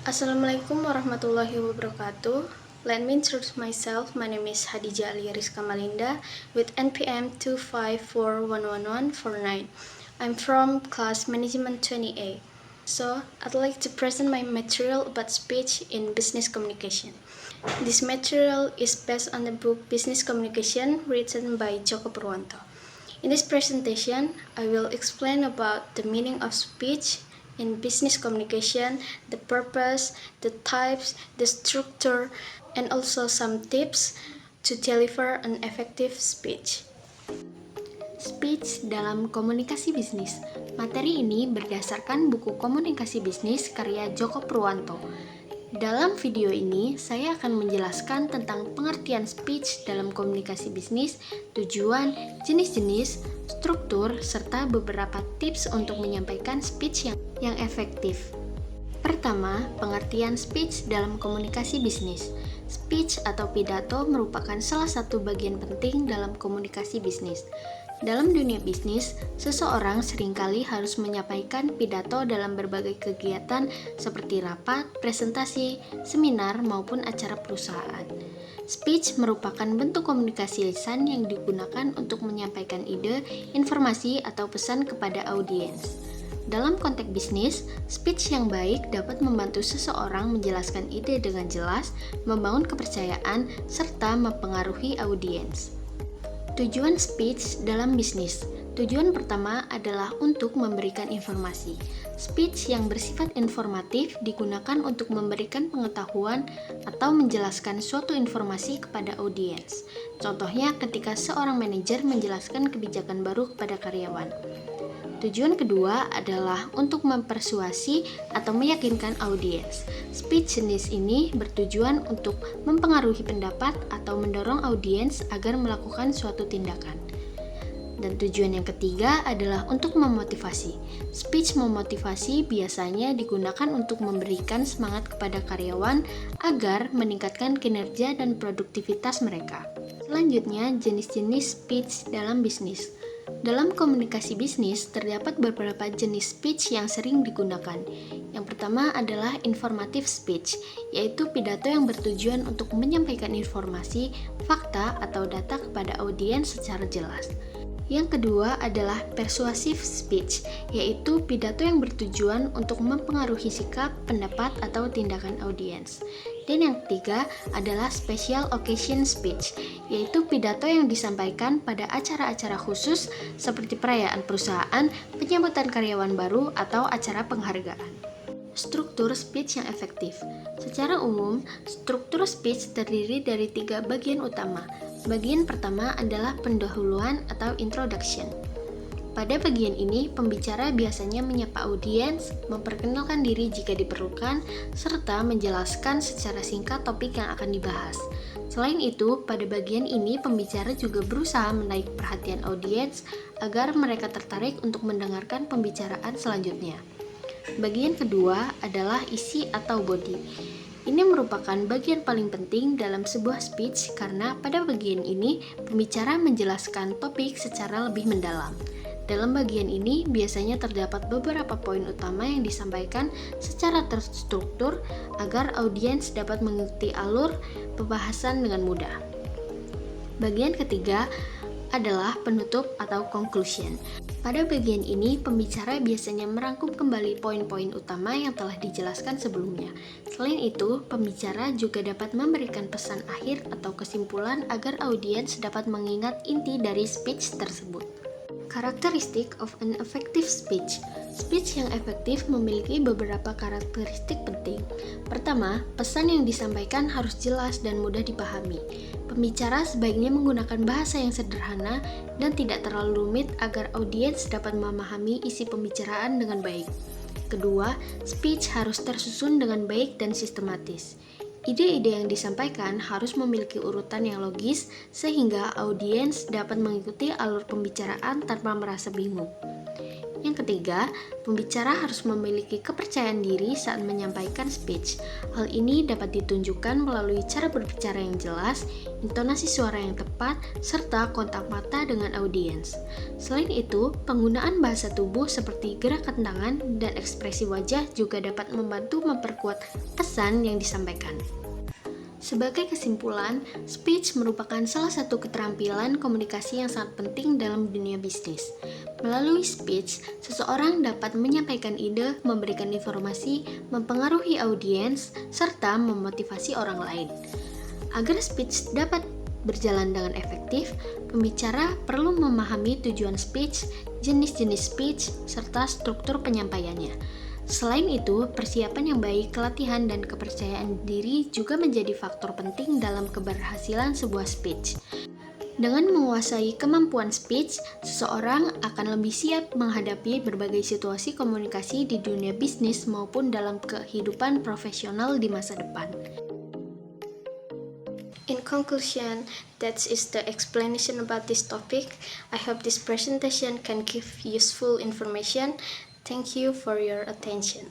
Assalamualaikum warahmatullahi wabarakatuh. Let me introduce myself. My name is Hadijah Alia Rizka Malinda with NPM 2541149. I'm from class Management 20A. So, I'd like to present my material about speech in business communication. This material is based on the book Business Communication written by Joko Purwanto. In this presentation, I will explain about the meaning of speech in business communication, the purpose, the types, the structure, and also some tips to deliver an effective speech. Speech dalam komunikasi bisnis. Materi ini berdasarkan buku Komunikasi Bisnis karya Joko Purwanto. Dalam video ini, saya akan menjelaskan tentang pengertian speech dalam komunikasi bisnis, tujuan, jenis-jenis, struktur, serta beberapa tips untuk menyampaikan speech yang efektif. Pertama, pengertian speech dalam komunikasi bisnis. Speech atau pidato merupakan salah satu bagian penting dalam komunikasi bisnis. Dalam dunia bisnis, seseorang seringkali harus menyampaikan pidato dalam berbagai kegiatan seperti rapat, presentasi, seminar, maupun acara perusahaan. Speech merupakan bentuk komunikasi lisan yang digunakan untuk menyampaikan ide, informasi, atau pesan kepada audiens. Dalam konteks bisnis, speech yang baik dapat membantu seseorang menjelaskan ide dengan jelas, membangun kepercayaan, serta mempengaruhi audiens. Tujuan speech dalam bisnis. Tujuan pertama adalah untuk memberikan informasi. Speech yang bersifat informatif digunakan untuk memberikan pengetahuan atau menjelaskan suatu informasi kepada audiens. Contohnya ketika seorang manajer menjelaskan kebijakan baru kepada karyawan. Tujuan kedua adalah untuk mempersuasi atau meyakinkan audiens. Speech jenis ini bertujuan untuk mempengaruhi pendapat atau mendorong audiens agar melakukan suatu tindakan. Dan tujuan yang ketiga adalah untuk memotivasi. Speech memotivasi biasanya digunakan untuk memberikan semangat kepada karyawan agar meningkatkan kinerja dan produktivitas mereka. Selanjutnya, jenis-jenis speech dalam bisnis. Dalam komunikasi bisnis, terdapat beberapa jenis speech yang sering digunakan. Yang pertama adalah informative speech, yaitu pidato yang bertujuan untuk menyampaikan informasi, fakta, atau data kepada audiens secara jelas. Yang kedua adalah persuasive speech, yaitu pidato yang bertujuan untuk mempengaruhi sikap, pendapat, atau tindakan audiens. Dan yang ketiga adalah special occasion speech, yaitu pidato yang disampaikan pada acara-acara khusus seperti perayaan perusahaan, penyambutan karyawan baru, atau acara penghargaan. Struktur speech yang efektif. Secara umum, struktur speech terdiri dari 3 bagian utama. Bagian pertama adalah pendahuluan atau introduction. Pada bagian ini, pembicara biasanya menyapa audiens, memperkenalkan diri jika diperlukan, serta menjelaskan secara singkat topik yang akan dibahas. Selain itu, pada bagian ini pembicara juga berusaha menarik perhatian audiens agar mereka tertarik untuk mendengarkan pembicaraan selanjutnya. Bagian kedua adalah isi atau body. Ini merupakan bagian paling penting dalam sebuah speech karena pada bagian ini pembicara menjelaskan topik secara lebih mendalam. Dalam bagian ini biasanya terdapat beberapa poin utama yang disampaikan secara terstruktur agar audiens dapat mengikuti alur pembahasan dengan mudah. Bagian ketiga adalah penutup atau conclusion. Pada bagian ini, pembicara biasanya merangkum kembali poin-poin utama yang telah dijelaskan sebelumnya. Selain itu, pembicara juga dapat memberikan pesan akhir atau kesimpulan agar audiens dapat mengingat inti dari speech tersebut. Karakteristik of an effective speech. Speech yang efektif memiliki beberapa karakteristik penting. Pertama, pesan yang disampaikan harus jelas dan mudah dipahami. Pembicara sebaiknya menggunakan bahasa yang sederhana dan tidak terlalu rumit agar audiens dapat memahami isi pembicaraan dengan baik. Kedua, speech harus tersusun dengan baik dan sistematis. Ide-ide yang disampaikan harus memiliki urutan yang logis sehingga audiens dapat mengikuti alur pembicaraan tanpa merasa bingung. Yang ketiga, pembicara harus memiliki kepercayaan diri saat menyampaikan speech. Hal ini dapat ditunjukkan melalui cara berbicara yang jelas, intonasi suara yang tepat, serta kontak mata dengan audiens. Selain itu, penggunaan bahasa tubuh seperti gerakan tangan dan ekspresi wajah juga dapat membantu memperkuat pesan yang disampaikan. Sebagai kesimpulan, speech merupakan salah satu keterampilan komunikasi yang sangat penting dalam dunia bisnis. Melalui speech, seseorang dapat menyampaikan ide, memberikan informasi, mempengaruhi audiens, serta memotivasi orang lain. Agar speech dapat berjalan dengan efektif, pembicara perlu memahami tujuan speech, jenis-jenis speech, serta struktur penyampaiannya. Selain itu, persiapan yang baik, latihan, dan kepercayaan diri juga menjadi faktor penting dalam keberhasilan sebuah speech. Dengan menguasai kemampuan speech, seseorang akan lebih siap menghadapi berbagai situasi komunikasi di dunia bisnis maupun dalam kehidupan profesional di masa depan. In conclusion, that is the explanation about this topic. I hope this presentation can give useful information. Thank you for your attention.